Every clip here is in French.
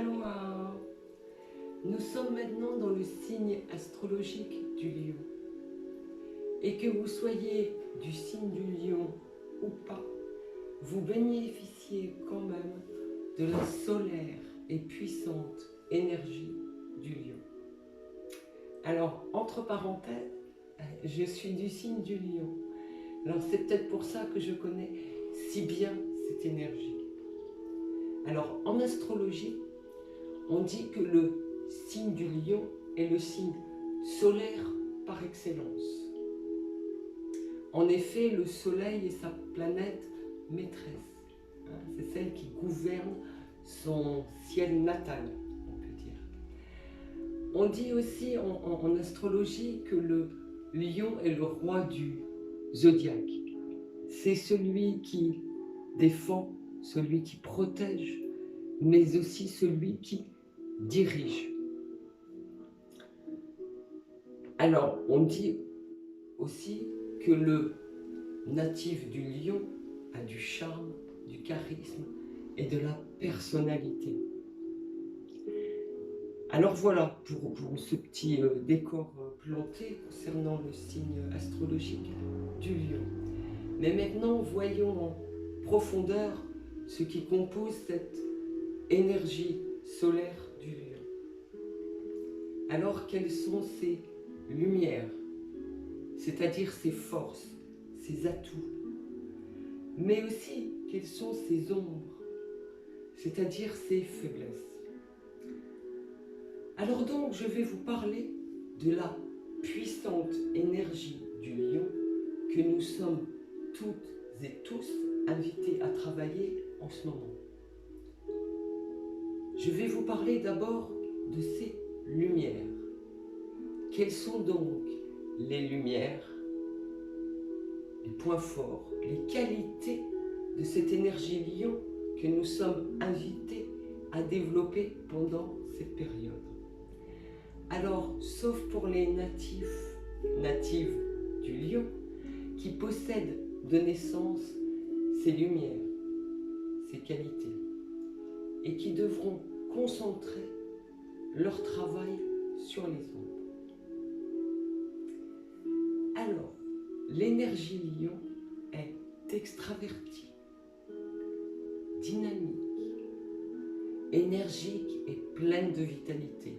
Aloha. Nous sommes maintenant dans le signe astrologique du lion. Et que vous soyez du signe du lion ou pas, vous bénéficiez quand même de la solaire et puissante énergie du lion. Alors, entre parenthèses, je suis du signe du lion. Alors c'est peut-être pour ça que je connais si bien cette énergie. Alors en astrologie, on dit que le signe du lion est le signe solaire par excellence. En effet, le soleil est sa planète maîtresse. C'est celle qui gouverne son ciel natal, on peut dire. On dit aussi en astrologie que le lion est le roi du zodiaque. C'est celui qui défend, celui qui protège, mais aussi celui qui dirige. Alors, on dit aussi que le natif du lion a du charme, du charisme et de la personnalité. Alors voilà pour ce petit décor planté concernant le signe astrologique du lion. Mais maintenant, voyons en profondeur ce qui compose cette énergie solaire du lion. Alors, quelles sont ses lumières, c'est-à-dire ses forces, ses atouts, mais aussi quelles sont ses ombres, c'est-à-dire ses faiblesses. Alors donc, je vais vous parler de la puissante énergie du lion que nous sommes toutes et tous invités à travailler en ce moment. Je vais vous parler d'abord de ces lumières. Quelles sont donc les lumières, les points forts, les qualités de cette énergie lion que nous sommes invités à développer pendant cette période? Alors, sauf pour les natives du lion, qui possèdent de naissance ces lumières, ces qualités, et qui devront concentrer leur travail sur les ombres. Alors, l'énergie lion est extravertie, dynamique, énergique et pleine de vitalité,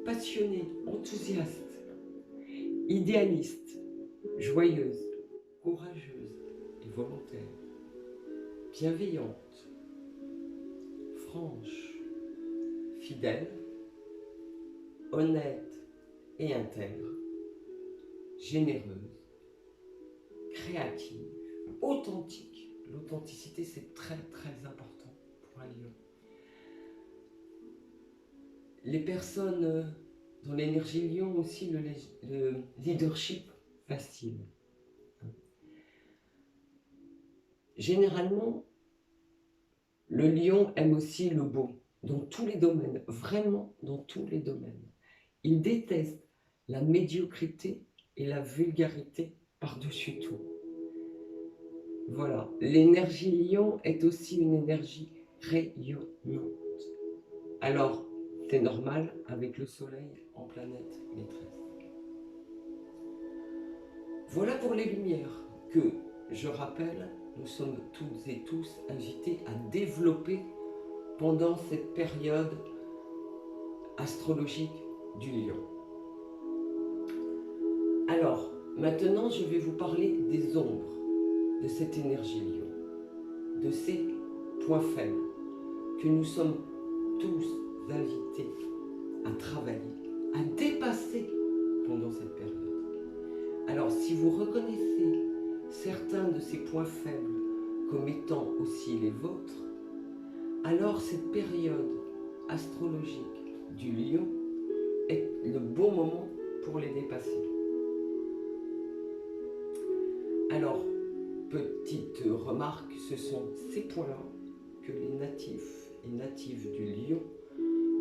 passionnée, enthousiaste, idéaliste, joyeuse, courageuse et volontaire, bienveillante, franche, fidèle, honnête et intègre, généreuse, créative, authentique. L'authenticité, c'est très très important pour un lion. Les personnes dans l'énergie lion ont aussi le leadership facile. Généralement, le lion aime aussi le beau, dans tous les domaines, vraiment dans tous les domaines. Il déteste la médiocrité et la vulgarité par-dessus tout. Voilà, l'énergie lion est aussi une énergie rayonnante. Alors, c'est normal avec le soleil en planète maîtresse. Voilà pour les lumières que, je rappelle, nous sommes toutes et tous invités à développer pendant cette période astrologique du lion. Alors, maintenant, je vais vous parler des ombres de cette énergie lion, de ses points faibles que nous sommes tous invités à travailler, à dépasser pendant cette période. Alors, si vous reconnaissez certains de ces points faibles comme étant aussi les vôtres, alors cette période astrologique du lion est le bon moment pour les dépasser. Alors, petite remarque, ce sont ces points-là que les natifs et natives du lion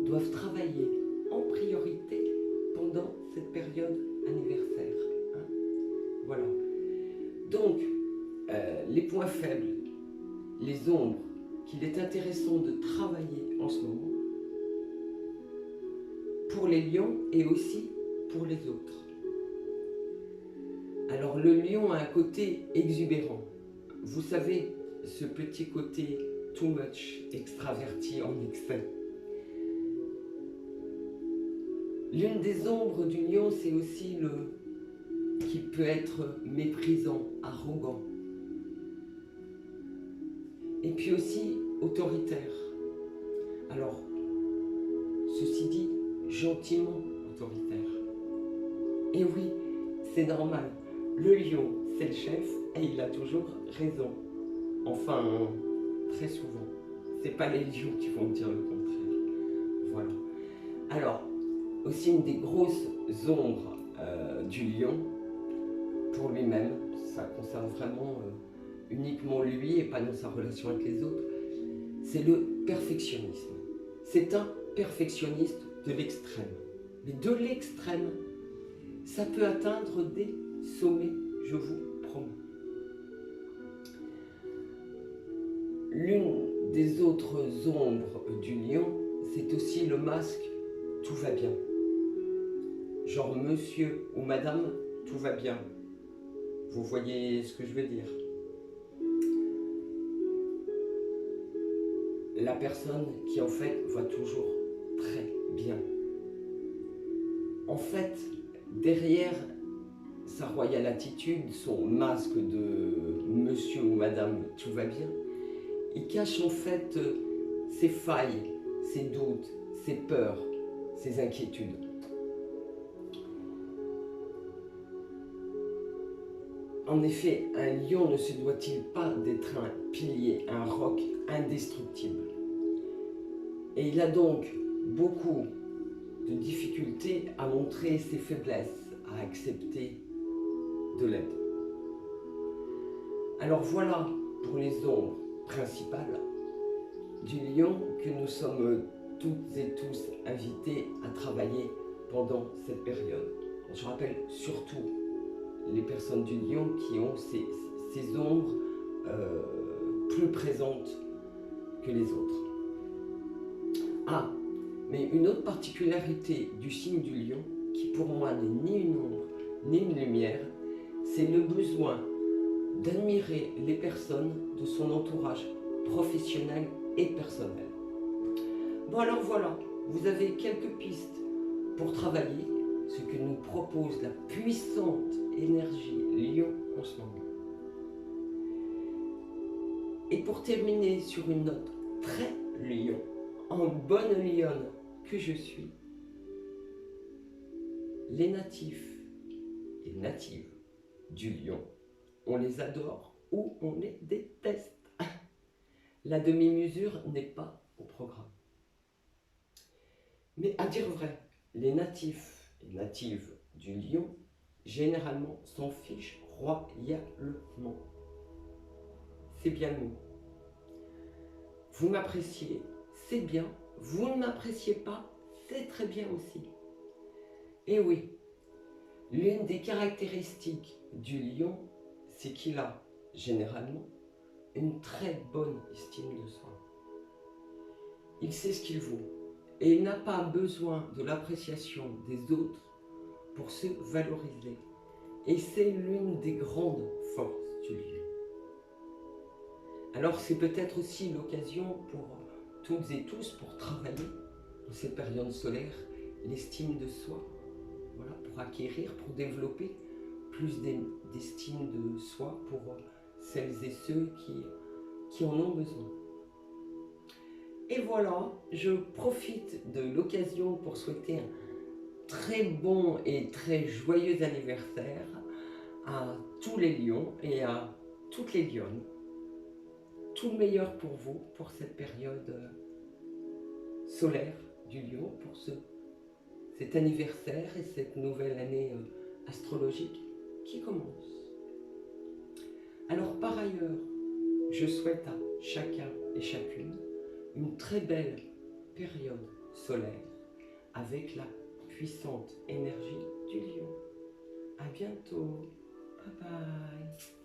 doivent travailler en priorité pendant cette période anniversaire. Voilà. Donc, les points faibles, les ombres qu'il est intéressant de travailler en ce moment, pour les lions et aussi pour les autres. Alors le lion a un côté exubérant. Vous savez, ce petit côté too much, extraverti en excès. L'une des ombres du lion, c'est aussi qui peut être méprisant, arrogant. Et puis aussi autoritaire. Alors, ceci dit, gentiment autoritaire. Et oui, c'est normal. Le lion, c'est le chef et il a toujours raison. Enfin, très souvent. C'est pas les lions qui vont dire le contraire. Voilà. Alors, aussi une des grosses ombres du lion, pour lui-même, ça concerne vraiment uniquement lui et pas dans sa relation avec les autres, c'est le perfectionnisme. C'est un perfectionniste de l'extrême. Mais de l'extrême, ça peut atteindre des sommets, je vous promets. L'une des autres ombres du lion, c'est aussi le masque « tout va bien ». Genre monsieur ou madame, tout va bien. Vous voyez ce que je veux dire? La personne qui en fait va toujours très bien. En fait, derrière sa royale attitude, son masque de monsieur ou madame, tout va bien, il cache en fait ses failles, ses doutes, ses peurs, ses inquiétudes. En effet, un lion ne se doit-il pas d'être un pilier, un roc indestructible? Et il a donc beaucoup de difficultés à montrer ses faiblesses, à accepter de l'aide. Alors voilà pour les ombres principales du lion que nous sommes toutes et tous invités à travailler pendant cette période. Je rappelle surtout les personnes du lion qui ont ces ombres plus présentes que les autres. Ah, mais une autre particularité du signe du lion, qui pour moi n'est ni une ombre ni une lumière, c'est le besoin d'admirer les personnes de son entourage professionnel et personnel. Bon alors voilà, vous avez quelques pistes pour travailler ce que nous propose la puissante énergie lion en ce moment. Et pour terminer sur une note très lion, en bonne lionne que je suis, les natifs et natives du lion, on les adore ou on les déteste. La demi-mesure n'est pas au programme. Mais à dire vrai, les natifs et natives du lion, généralement, s'en fichent royalement. C'est bien le mot. Vous m'appréciez, c'est bien. Vous ne m'appréciez pas, c'est très bien aussi. Et oui, l'une des caractéristiques du lion, c'est qu'il a, généralement, une très bonne estime de soi. Il sait ce qu'il vaut et il n'a pas besoin de l'appréciation des autres pour se valoriser. Et c'est l'une des grandes forces du lion. Alors c'est peut-être aussi l'occasion pour toutes et tous pour travailler dans cette période solaire l'estime de soi. Voilà, pour acquérir, pour développer plus d'estime de soi pour celles et ceux qui en ont besoin. Et voilà, je profite de l'occasion pour souhaiter un très bon et très joyeux anniversaire à tous les lions et à toutes les lionnes. Tout le meilleur pour vous, pour cette période solaire du lion, pour cet anniversaire et cette nouvelle année astrologique qui commence. Alors par ailleurs, je souhaite à chacun et chacune une très belle période solaire avec la puissante énergie du lion. À bientôt. Bye bye.